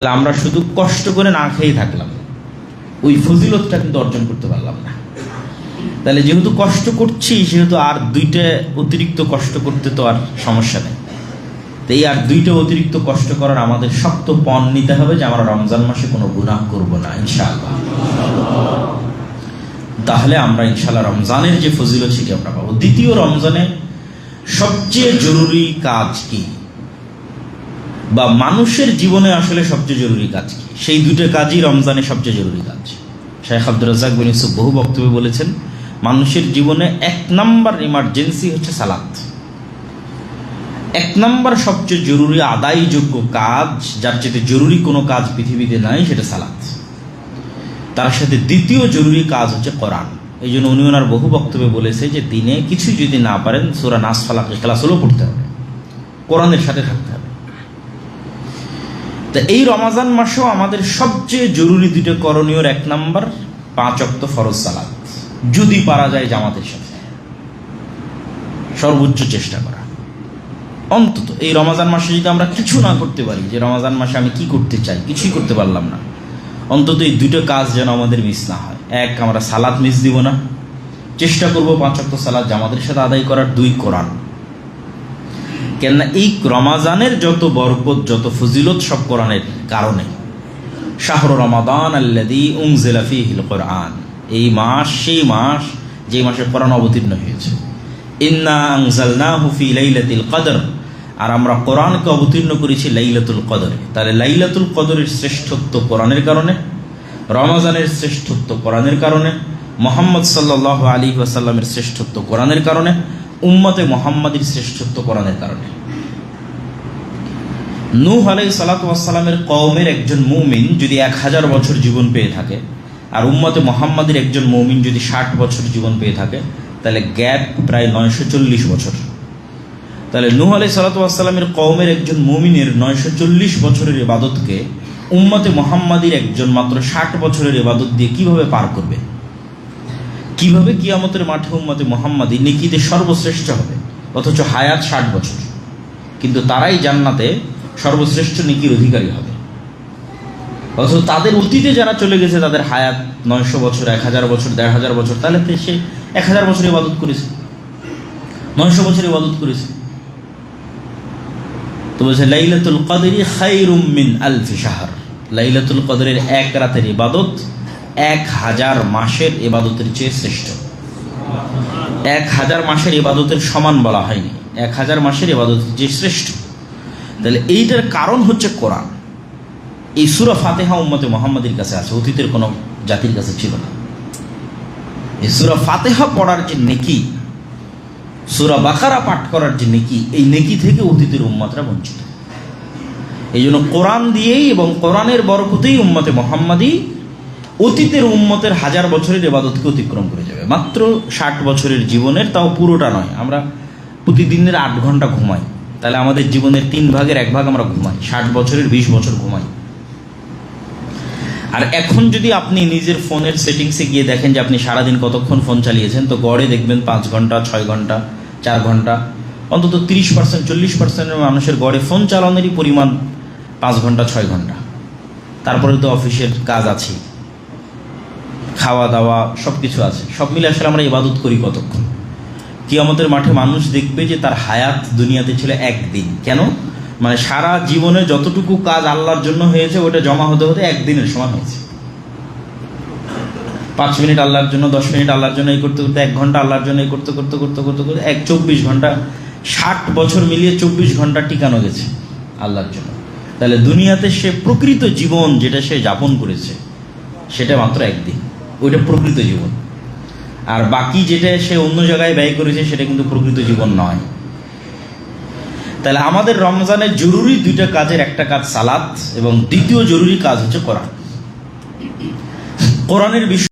আমরা শুধু কষ্ট করে না খেয়ে থাকলাম, ওই ফজিলতটা কিন্তু অর্জন করতে পারলাম না। তাহলে যেহেতু কষ্ট করছি, সেহেতু আর দুইটা অতিরিক্ত কষ্ট করতে তো আর সমস্যা নেই। তো এই আর দুইটা অতিরিক্ত কষ্ট করার আমাদের শক্ত পণ নিতে হবে যে আমরা রমজান মাসে কোনো গুনাহ করব না ইনশাআল্লাহ। তাহলে আমরা ইনশাআল্লাহ রমজানের যে ফজিলত সেটি আমরা পাবো। দ্বিতীয়, রমজানে সবচেয়ে জরুরি কাজ কি, বা মানুষের জীবনে আসলে সবচেয়ে জরুরি কাজ কি? সেই দুটো কাজই রমজানে সবচেয়ে জরুরি কাজ। শেখ আব্দুর রাজ্জাক বিন ইউসুফ বহু বক্তব্যে বলেছেন, মানুষের জীবনে 1 নম্বর ইমার্জেন্সি হচ্ছে সালাত। 1 নম্বর সবচেয়ে জরুরি আদায়যোগ্য কাজ, যার চেয়ে জরুরি কোনো কাজ পৃথিবীতে নাই, সেটা সালাত। তার সাথে দ্বিতীয় জরুরি কাজ হচ্ছে কোরআন। এই জন্য উনি ওনার বহু বক্তব্যে বলেছে যে দিনে কিছু যদি না পারেন, সূরা নাস, ফালাক, ইখলাস হলেও পড়তে হবে, কোরআনের সাথে থাকতে হবে। তা এই রমজান মাসেও আমাদের সবচেয়ে জরুরি দুটো করণীয়, 1 নম্বর 5 ওয়াক্ত ফরজ সালাত, যদি পারা যায় জামাতের সাথে, সর্বোচ্চ চেষ্টা করা। অন্তত এই রমজান মাসে যদি আমরা কিছু না করতে পারি, যে রমজান মাসে আমি কি করতে চাই, কিছুই করতে পারলাম না, অন্তত এই দুটো কাজ যেন আমাদের মিস না হয়। 1, আমরা সালাত মিস দিব না, চেষ্টা করব 5 ওয়াক্ত সালাত জামাতের সাথে আদায় করার। 2, কোরআন। কেননা এই রমাজানের যত বরকত, যত ফজিলত সব কোরআনের কারণে। শাহরু রমাদান আল্লাযী উনজিলা ফীহিল কোরআন, এই মাস সেই মাস যে মাসে কোরআন অবতীর্ণ হয়েছে। ইন্না আনজালনাহু ফী লাইলাতিল কদর, আর আমরা কোরআনকে অবতীর্ণ করেছি লাইলাতুল কদরে। তাহলে লাইলাতুল কদরের শ্রেষ্ঠত্ব কোরআনের কারণে, রমজানের শ্রেষ্ঠত্ব কোরআনের কারণে, মুহাম্মদ সাল্লাল্লাহু আলাইহি ওয়াসাল্লামের শ্রেষ্ঠত্ব কোরআনের কারণে, উম্মতে মুহাম্মাদির শ্রেষ্ঠত্ব কোরআনের কারণে। নূহ আলাইহিস সালাতু ওয়াস সালামের কওমের একজন মুমিন যদি 1000 বছর জীবন পেয়ে থাকে, আর উম্মতে মুহাম্মাদির একজন মুমিন যদি 60 বছর জীবন পেয়ে থাকে, তাহলে গ্যাপ প্রায় 940 বছর। তাহলে নূহ আলাইহিস সালাতু ওয়াস সালামের কওমের একজন মুমিনের 940 বছরের ইবাদতকে উম্মতে মুহাম্মাদির একজন মাত্র 60 বছরের ইবাদত দিয়ে কিভাবে পার করবে? কিভাবে কিয়ামতের মাঠে উম্মতে মুহাম্মাদি নেকিতে সর্বশ্রেষ্ঠ হবে, অথচ হায়াত 60 বছর, কিন্তু তারাই জান্নাতে সর্বশ্রেষ্ঠ নেকির অধিকারী হবে। অথচ তাদের অতীতে যারা চলে গেছে, তাদের হায়াত 900 বছর, 1000 বছর, 1500 বছর, তাহলে সে 1000 বছর ইবাদত করেছে, 900 বছর ইবাদত করেছে। তো বলছে লাইলাতুল কদরি খায়রুম মিন আলফি শাহর, লাইলাতুল কদরের 1 রাতের ইবাদত 1000 মাসের ইবাদতের চেয়ে শ্রেষ্ঠ। 1000 মাসের ইবাদতের সমান বলা হয়নি, 1000 মাসের ইবাদতের চেয়ে শ্রেষ্ঠ। তাহলে এইটার কারণ হচ্ছে কোরআন। এই সূরা ফাতিহা উম্মতে মুহাম্মাদির কাছে আছে, অতীতের কোনো জাতির কাছে ছিল না। এই সূরা ফাতিহা পড়ার যে নেকি, সূরা বাকারা পাঠ করার যে নেকি, এই নেকি থেকে অতীতের উম্মতরা বঞ্চিত। এই জন্য কোরআন দিয়েই এবং কোরআনের বরকতেই উম্মতে মুহাম্মাদি অতীতের উম্মতের 1000 বছরের ইবাদতকে অতিক্রম করে যাবে মাত্র 60 বছরের জীবনের, তাও পুরোটা নয়। আমরা প্রতিদিনের 8 ঘন্টা ঘুমাই, তাহলে আমাদের জীবনের 3 ভাগের 1 ভাগ আমরা ঘুমাই, 60 বছরের 20 বছর ঘুমাই। আর এখন যদি আপনি নিজের ফোনের সেটিংসে গিয়ে দেখেন যে আপনি সারাদিন কতক্ষণ ফোন চালিয়েছেন, তো গড়ে দেখবেন 5 ঘন্টা, 6 ঘন্টা, 4 ঘন্টা, অন্তত 30%, 40% মানুষের গড়ে ফোন চালানোরই পরিমাণ 5 ঘন্টা, 6 ঘন্টা। তারপরে তো অফিসের কাজ আছে, খাওয়া দাওয়া সব কিছু আছে, সব মিলে আসলে আমরা ইবাদত করি কতক্ষণ? কিয়ামতের মাঠে মানুষ দেখবে যে তার হায়াত দুনিয়াতে ছিল 1 দিন। কেন? মানে সারা জীবনে যতটুকু কাজ আল্লাহর জন্য হয়েছে, ওটা জমা হতে হতে 1 দিনের সমান হয়েছে। 5 মিনিট আল্লাহর জন্য, 10 মিনিট আল্লাহর জন্য, এই করতে করতে 1 ঘন্টা আল্লাহর জন্য, এই করতে করতে করতে করতে করতে 24 ঘন্টা, 60 বছর মিলিয়ে 24 ঘন্টা টিকানো গেছে আল্লাহর জন্য। তাহলে দুনিয়াতে সে প্রকৃত জীবন যেটা সে যাপন করেছে, সেটা মাত্র 1 দিন, ওইটা প্রকৃত জীবন। আর বাকি যেটা সে অন্য জায়গায় ব্যয় করেছে, সেটা কিন্তু প্রকৃত জীবন নয়। তাহলে আমাদের রমজানের জরুরি 2টা কাজের একটা কাজ সালাত, এবং দ্বিতীয় জরুরি কাজ হচ্ছে কোরআন। কোরআনের বিষয়